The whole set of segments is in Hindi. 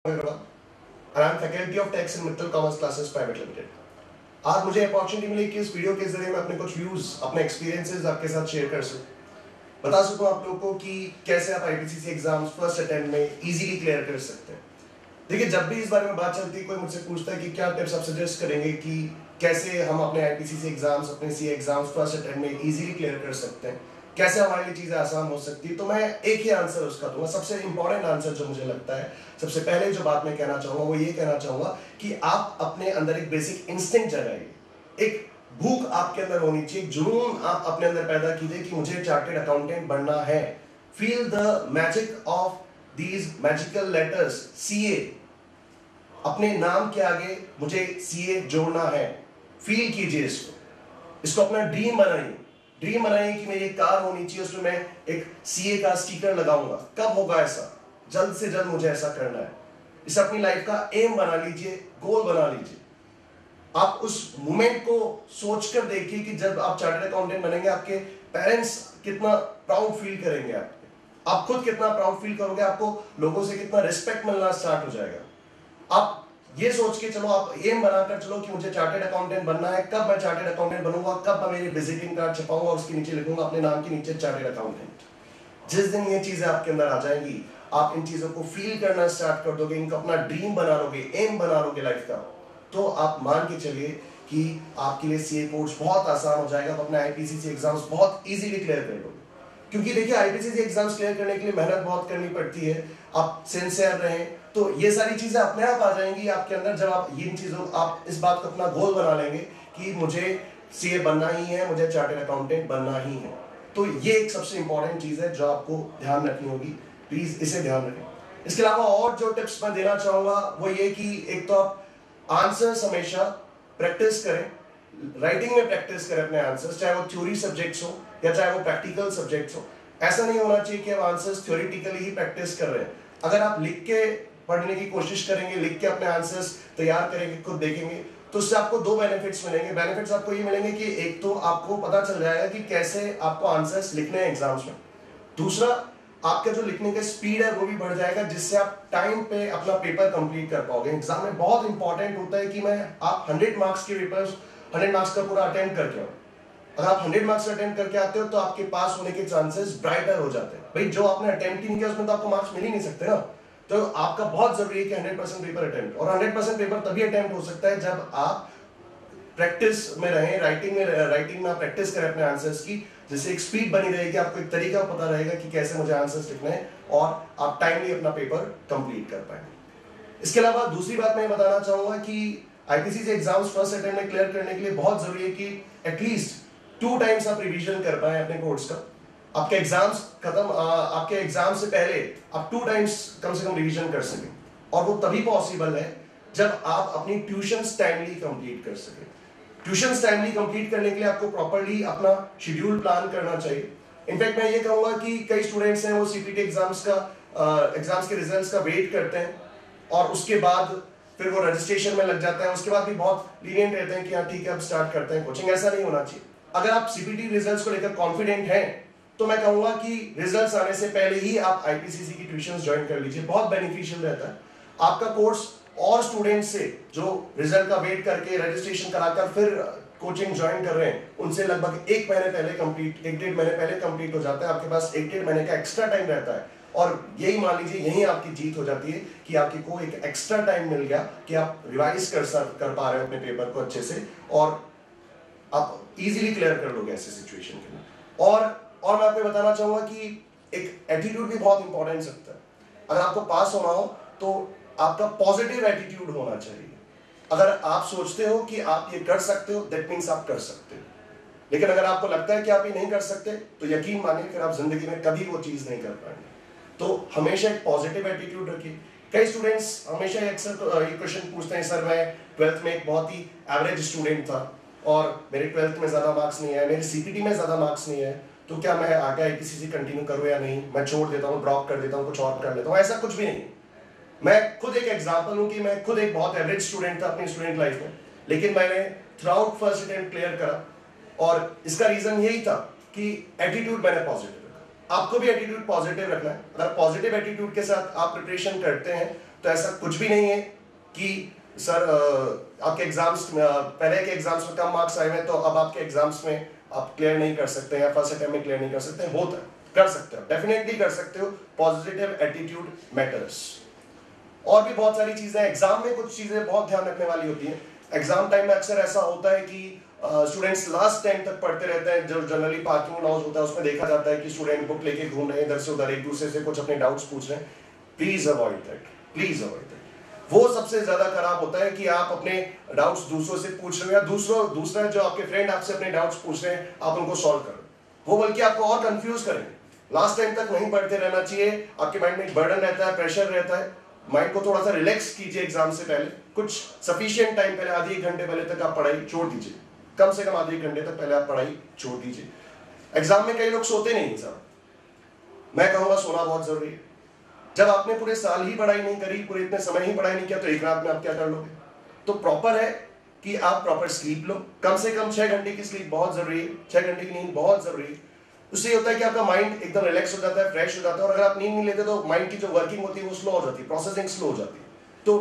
and I'm faculty of tax in Mittal Commerce Classes Private Limited. आज मुझे अपॉर्चुनिटी मिली कि इस वीडियो के जरिए मैं अपने कुछ व्यूज, अपने एक्सपीरियंसेस आपके साथ शेयर कर सकूं, बता सकूं आप लोगों को कि कैसे आप आईपीसीसी एग्जाम्स फर्स्ट अटेम्प्ट में इजीली क्लियर कर सकते हैं। देखिए, जब भी इस बारे में बात चलती है, कोई मुझसे पूछता है कि क्या टिप्स आप सजेस्ट करेंगे कि कैसे हम अपने आईपीसीसी एग्जाम्स, अपने सीए एग्जाम्स फर्स्ट अटेम्प्ट में इजीली क्लियर कर सकते हैं, कैसे हमारे लिए चीजें आसान हो सकती है, तो मैं एक ही आंसर उसका दूंगा। सबसे इंपॉर्टेंट आंसर जो मुझे लगता है, सबसे पहले जो बात मैं कहना चाहूंगा वो ये कहना चाहूंगा कि आप अपने अंदर एक बेसिक इंस्टिंक्ट जगाइए, एक भूख आपके अंदर होनी चाहिए, एक जुनून आप अपने अंदर पैदा कीजिए कि मुझे चार्टेड अकाउंटेंट बनना है। Feel the magic of these magical letters CA. अपने नाम के आगे मुझे सीए जोड़ना है। फील कीजिए इसको अपना ड्रीम बनाइए। ड्रीम बनाइए कि मेरी एक कार होनी चाहिए, उसमें मैं एक सीए का स्टिकर लगाऊंगा। कब होगा ऐसा? जल्द से जल्द मुझे ऐसा करना है। इसे अपनी लाइफ का एम बना लीजिए, गोल बना लीजिए। आप उस मोमेंट को सोचकर देखिए कि जब आप चार्टर्ड अकाउंटेंट बनेंगे, आपके पेरेंट्स कितना प्राउड फील करेंगे, आप खुद कितना प्राउड फील करोगे, आपको लोगों से कितना रिस्पेक्ट मिलना स्टार्ट हो जाएगा। आप ये सोच के चलो, आप एम बनाकर चलो कि मुझे चार्टर्ड अकाउंटेंट बनना है। कब मैं चार्टर्ड अकाउंटेंट बनूंगा? कब मैं मेरी विजिटिंग कार्ड छपाऊंगा और उसके नीचे लिखूंगा अपने नाम के नीचे चार्टर्ड अकाउंटेंट। जिस दिन ये चीजें आपके अंदर आ जाएंगी, आप इन चीजों को फील करना स्टार्ट कर दोगे, इनको अपना ड्रीम बना लोगे, एम बना लोगे लाइफ का, तो आप मान के चलिए कि आपके लिए सीए कोर्स बहुत आसान हो जाएगा। आप अपने आईपीसीसी एग्जाम्स बहुत इजीली क्लियर कर लोगे। क्योंकि देखिए, आईपीसीसी एग्जाम्स क्लियर करने के लिए मेहनत बहुत करनी पड़ती है। आप सिंसियर रहें तो ये सारी चीजें अपने आप आ जाएंगी आपके अंदर। जब आप इन चीजों, आप इस बात को अपना गोल बना लेंगे कि मुझे सीए बनना ही है, मुझे चार्टर्ड अकाउंटेंट बनना ही है, तो ये एक सबसे इंपॉर्टेंट चीज है जो आपको ध्यान रखनी होगी। प्लीज इसे ध्यान रखें। इसके अलावा और जो टिप्स मैं देना चाहूंगा वो ये कि एक तो आप आंसर्स हमेशा प्रैक्टिस करें, राइटिंग में प्रैक्टिस करें अपने आंसर्स, चाहे वो थ्योरी सब्जेक्ट्स हो या चाहे वो प्रैक्टिकल सब्जेक्ट्स हो। ऐसा नहीं होना चाहिए कि आप आंसर्स थ्योरेटिकली ही प्रैक्टिस कर रहे हैं। अगर आप लिख के पढ़ने की कोशिश करेंगे, लिख के अपने आंसर्स तैयार करेंगे, खुद देखेंगे, तो उससे आपको दो बेनिफिट्स मिलेंगे। बेनिफिट्स आपको ये मिलेंगे कि एक तो आपको पता चल जाएगा कि कैसे आपको आंसर्स लिखने हैं एग्जाम्स में। दूसरा, आपका जो लिखने का स्पीड है वो भी बढ़ जाएगा, जिससे आप टाइम पे अपना पेपर कंप्लीट कर पाओगे। एग्जाम में बहुत इंपॉर्टेंट होता है कि आप 100 मार्क्स के पेपर्स, 100 मार्क्स का पूरा अटेम्प्ट करके आओ। अगर आप 100 मार्क्स अटेम्प्ट करके आते हो तो आपके पास होने के चांसेस ब्राइटर हो जाते हैं। भाई, जो आपने अटेम्प्ट ही नहीं किया उसमें तो आपको मार्क्स मिल ही नहीं सकते ना। तो आपका बहुत जरूरी है कि 100% पेपर अटेम्प्ट, और 100% पेपर तभी अटेम्प्ट हो सकता है जब आप प्रैक्टिस में रहें, राइटिंग में प्रैक्टिस करें अपने आंसर्स की, जिससे एक स्पीड बनी रहेगी, आपको एक तरीका पता रहेगा कि कैसे मुझे आंसर्स लिखने हैं, और आप टाइमली अपना पेपर कंप्लीट कर पाएंगे। इसके अलावा दूसरी बात मैं बताना चाहूंगा कि आईपीसीसी एग्जाम्स फर्स्ट अटेम्प्ट में क्लियर करने के लिए बहुत जरूरी है कि एटलीस्ट 2 टाइम्स आप रिवीजन कर पाए अपने कोर्स का। आपके एग्जाम्स आपके एग्जाम से पहले आप 2 टाइम्स कम से कम रिवीजन कर सकें, और वो तभी पॉसिबल है जब आप अपनी ट्यूशंस टाइमली कंप्लीट कर सकें। ट्यूशंस टाइमली कंप्लीट करने के लिए आपको प्रॉपर्ली अपना शेड्यूल प्लान करना चाहिए। इनफैक्ट मैं ये कहूंगा कि कई स्टूडेंट्स हैं वो सीपीटी एग्जाम्स के रिजल्ट्स का वेट करते हैं, और उसके बाद फिर वो रजिस्ट्रेशन में लग जाते हैं। उसके बाद भी बहुत लीनियंट रहते हैं कि हाँ ठीक है, अब स्टार्ट करते हैं कोचिंग। ऐसा नहीं होना चाहिए। अगर आप सीपीटी रिजल्ट्स को लेकर कॉन्फिडेंट हैं तो मैं कहूंगा कि रिजल्ट्स आने से पहले ही आप आईपीसीसी की ट्यूशंस ज्वाइन कर लीजिए। बहुत बेनिफिशियल रहता है। आपका कोर्स और स्टूडेंट्स से जो रिजल्ट का वेट करके रजिस्ट्रेशन कराकर फिर कोचिंग ज्वाइन कर रहे हैं, उनसे लगभग 1 महीने पहले कंप्लीट, 1-1.5 महीने पहले कंप्लीट हो जाता है। आपके पास 1-1.5 महीने का एक्स्ट्रा टाइम रहता है, और यही मान लीजिए यही आपकी जीत हो जाती है कि आपको एक एक्स्ट्रा टाइम मिल गया कि आप रिवाइज कर पा रहे हो अपने पेपर को अच्छे से, और आप इजीली क्लियर कर लोगे ऐसे सिचुएशन के लिए। और मैं आपको बताना चाहूंगा कि एक एटीट्यूड भी बहुत इंपॉर्टेंट सकता है। अगर आपको पास होना हो तो आपका पॉजिटिव एटीट्यूड होना चाहिए। अगर आप सोचते हो कि आप ये कर सकते हो, दैट मीन्स आप कर सकते हो। लेकिन अगर आपको लगता है कि आप ये नहीं कर सकते, तो यकीन मानिए फिर आप जिंदगी में कभी वो चीज नहीं कर पाएंगे। तो हमेशा एक पॉजिटिव एटीट्यूड रखिए। कई स्टूडेंट्स हमेशा अक्सर ये क्वेश्चन पूछते हैं, सर मैं 12th में एक बहुत ही एवरेज स्टूडेंट था और मेरे 12th में ज्यादा मार्क्स नहीं है, मेरे सीपीटी में ज्यादा मार्क्स नहीं है, तो क्या मैं आगे आईपीसीसी कंटिन्यू करूं या नहीं, मैं छोड़ देता हूं, ड्रॉप कर देता हूं, कुछ और कर लेता हूं? ऐसा कुछ भी नहीं। मैं खुद एक एग्जांपल हूं कि मैं खुद एक बहुत एवरेज स्टूडेंट था अपनी स्टूडेंट लाइफ में, लेकिन मैंने through out first attempt clear करा, और इसका रीजन यही था कि एटीट्यूड मैंने पॉजिटिव रखा। आपको भी एटीट्यूड पॉजिटिव रखना है। अगर पॉजिटिव एटीट्यूड के साथ आप प्रिपरेशन करते हैं तो ऐसा कुछ भी नहीं है कि सर आपके एग्जाम्स पहले के एग्जाम्स में कम मार्क्स आए हैं तो अब आपके एग्जाम्स में आप क्लियर नहीं कर सकते या फर्स्ट अटेम्प्ट में क्लियर नहीं कर सकते। होता है, कर सकते हो, डेफिनेटली कर सकते हो। Positive attitude matters. और भी बहुत सारी चीजें, एग्जाम में कुछ चीजें बहुत ध्यान रखने वाली होती हैं। एग्जाम टाइम में अक्सर ऐसा होता है कि स्टूडेंट्स लास्ट टाइम तक पढ़ते रहते हैं। जो जनरली पार्किंग लॉज होता है उसमें देखा जाता है कि स्टूडेंट बुक लेके घूम रहे हैं इधर से उधर, एक दूसरे से कुछ अपने डाउट्स पूछ रहे हैं। Please avoid that, please avoid that. वो सबसे ज्यादा खराब होता है कि आप अपने डाउट्स दूसरों से पूछ रहे हो या दूसरा जो आपके फ्रेंड आपसे अपने डाउट्स पूछ रहे हैं आप उनको सॉल्व करो, वो बल्कि आपको और कंफ्यूज करेंगे। लास्ट टाइम तक नहीं पढ़ते रहना चाहिए। आपके माइंड में एक बर्डन रहता है, प्रेशर रहता है। माइंड को थोड़ा सा रिलैक्स कीजिए एग्जाम से पहले। कुछ सफिशिएंट टाइम पहले, आधे एक घंटे पहले तक आप पढ़ाई छोड़ दीजिए। कम से कम आधे एक घंटे तक पहले आप पढ़ाई छोड़ दीजिए। एग्जाम में कई लोग सोते नहीं साहब, मैं कहूंगा सोना बहुत जरूरी है। जब आपने पूरे साल ही पढ़ाई नहीं करी, पूरे इतने समय ही पढ़ाई नहीं किया, तो एक रात में आप क्या कर लोगे? तो प्रॉपर है कि आप प्रॉपर स्लीप लो। कम से कम 6 घंटे की स्लीप बहुत जरूरी है। 6 घंटे की नींद बहुत जरूरी है। उससे ये होता है कि आपका माइंड एकदम रिलैक्स हो जाता है, फ्रेश हो जाता है। और अगर आप नींद नहीं लेते तो माइंड की जो वर्किंग होती है वो स्लो हो जाती है, प्रोसेसिंग स्लो हो जाती है। तो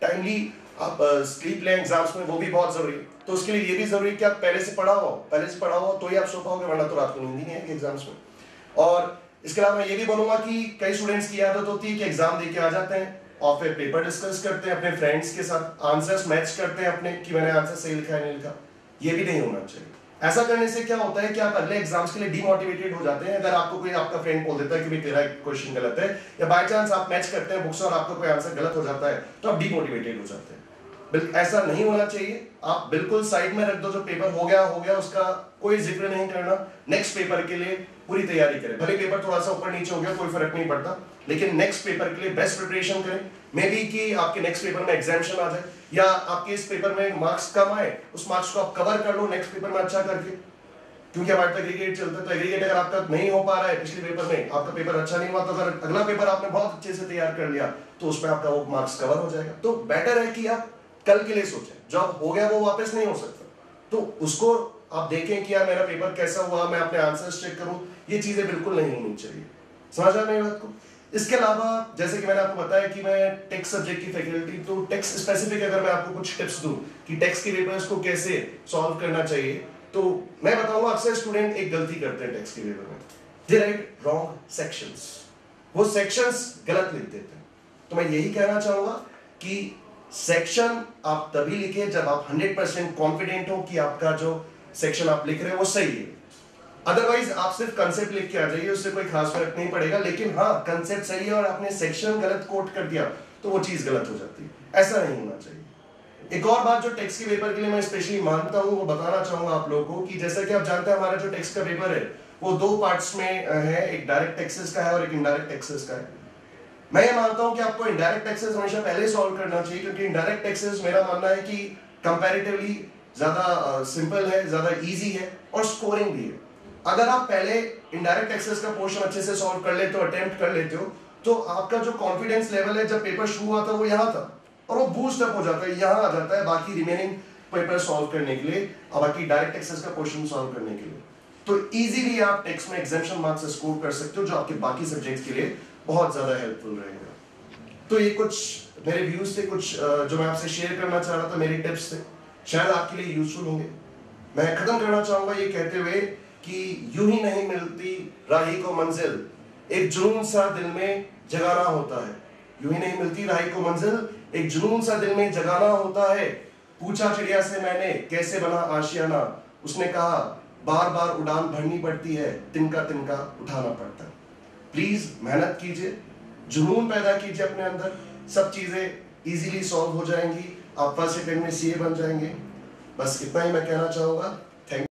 टाइमली आप स्लीप लें एग्जाम्स में, वो भी बहुत जरूरी है। तो उसके लिए ये भी जरूरी है कि आप पहले से पढ़ा हो तो ही आप सो पाओगे, वरना तो रात को नींद ही नहीं आएगी एग्जाम्स में। और इसके अलावा मैं ये भी बोलूंगा कि कई स्टूडेंट्स की आदत होती है कि एग्जाम देके आ जाते हैं और फिर पेपर डिस्कस करते हैं अपने फ्रेंड्स के साथ, आंसर्स मैच करते हैं अपने कि मैंने आंसर सही लिखा है नहीं लिखा। ये भी नहीं होना चाहिए। ऐसा करने से क्या होता है कि आप अगले एग्जाम्स के लिए डीमोटिवेटेड हो जाते हैं। अगर आपको कोई आपका फ्रेंड बोल देता है कि भाई तेरा क्वेश्चन गलत है, या बाय चांस आप मैच करते हैं बुक्स और आपका कोई आंसर गलत हो जाता है, तो आप डीमोटिवेटेड हो जाते हैं। ऐसा नहीं होना चाहिए। आप बिल्कुल साइड में रख दो, जो पेपर हो गया उसका कोई जिक्र नहीं करना। नेक्स्ट पेपर के लिए पूरी तैयारी करें। भले पेपर थोड़ा सा ऊपर नीचे हो गया कोई फर्क नहीं पड़ता, लेकिन नेक्स्ट पेपर के लिए बेस्ट प्रिपरेशन करें। मे बी कि आपके नेक्स्ट पेपर में एग्जामिनेशन आ जाए, या आपके इस पेपर में मार्क्स कम आए, उस मार्क्स को आप कवर कर लो नेक्स्ट पेपर में अच्छा करके। क्योंकि हमारे तक एग्रीगेट चलता है, तो एग्रीगेट अगर आपका नहीं हो पा रहा है पिछले पेपर में, आपका पेपर अच्छा नहीं हुआ, तो अगर अगला पेपर आपने बहुत अच्छे से तैयार कर लिया तो उसमें आपका वो मार्क्स कवर हो जाएगा। तो बेटर है कि आप कल के लिए सोचें। जो अब हो गया वो वापस नहीं हो सकता, तो उसको आप देखें कि यार मेरा पेपर कैसा हुआ, मैं अपने आंसर्स चेक करूं। ये चीजें बिल्कुल नहीं होनी चाहिए। समझ आ मेरी बात को? इसके अलावा जैसे कि मैंने आपको बताया कि मैं टेक्स्ट सब्जेक्ट की फैकल्टी, तो टेक्स्ट स्पेसिफिक अगर मैं आपको कुछ टिप्स दूं कि टेक्स्ट के पेपर्स को कैसे सॉल्व करना चाहिए, तो मैं बताऊंगा अक्सर स्टूडेंट एक गलती करते हैं टेक्स्ट के पेपर में। दे राइट रॉन्ग सेक्शंस। वो सेक्शंस गलत लिख देते हैं। तो मैं यही कहना चाहूंगा कि सेक्शन आप तभी लिखे जब आप 100% कॉन्फिडेंट हो कि आपका जो सेक्शन आप लिख रहे हो वो सही है। अदरवाइज आप सिर्फ कंसेप्ट लिख के आ जाइए, उससे कोई खास फर्क नहीं पड़ेगा। लेकिन हाँ, कंसेप्ट सही है और आपने सेक्शन गलत कोट कर दिया तो वो चीज गलत हो जाती है। ऐसा नहीं होना चाहिए। एक और बात जो टेक्स्ट के पेपर के लिए मैं स्पेशली मानता हूं, वो बताना चाहूंगा आप लोगों को कि जैसा कि आप जानते हैं हमारा जो टेक्स्ट का पेपर है वो 2 पार्ट्स में है। एक डायरेक्ट टैक्सेस का है और एक इनडायरेक्ट टैक्सेस का है। मैं ये मानता हूं कि आपको इनडायरेक्ट टैक्सेस हमेशा पहले सॉल्व करना चाहिए, क्योंकि इनडायरेक्ट टैक्सेस मेरा मानना है कि कंपैरेटिवली ज्यादा सिंपल है, ज्यादा इजी है और स्कोरिंग भी है। अगर आप पहले इनडायरेक्ट टैक्सेस का पोर्शन अच्छे से सॉल्व कर लेते हो, अटेम्प्ट कर लेते हो, तो आपका जो कॉन्फिडेंस लेवल है जब पेपर शुरू हुआ था वो यहाँ था, और वो बूस्ट अप हो जाता है, यहाँ आ जाता है बाकी रिमेनिंग पेपर सॉल्व करने के लिए और बाकी डायरेक्ट टैक्सेस का पोर्शन सॉल्व करने के लिए। तो इजीली आप टेक्स्ट में एग्जामिनेशन मार्क्स स्कोर कर सकते हो, जो आपके बाकी सब्जेक्ट्स के लिए बहुत ज्यादा हेल्पफुल रहेगा। तो ये कुछ मेरे व्यूज थे, कुछ जो मैं आपसे शेयर करना चाह रहा था, मेरे टिप्स थे, शायद आपके लिए यूजफुल होंगे। मैं खत्म करना चाहूंगा ये कहते हुए कि यूं ही नहीं मिलती राही को मंजिल, एक जुनून सा दिल में जगाना होता है। यूं ही नहीं मिलती राही को मंजिल, एक जुनून सा दिल में जगाना होता है। पूछा चिड़िया से मैंने कैसे बना आशियाना, उसने कहा बार बार उड़ान भरनी पड़ती है, तिनका तिनका उठाना पड़ता है। प्लीज मेहनत कीजिए, जुनून पैदा कीजिए अपने अंदर, सब चीजें इजीली सॉल्व हो जाएंगी। आप फर्स्ट अटेम्प्ट में सीए बन जाएंगे। बस इतना ही मैं कहना चाहूंगा।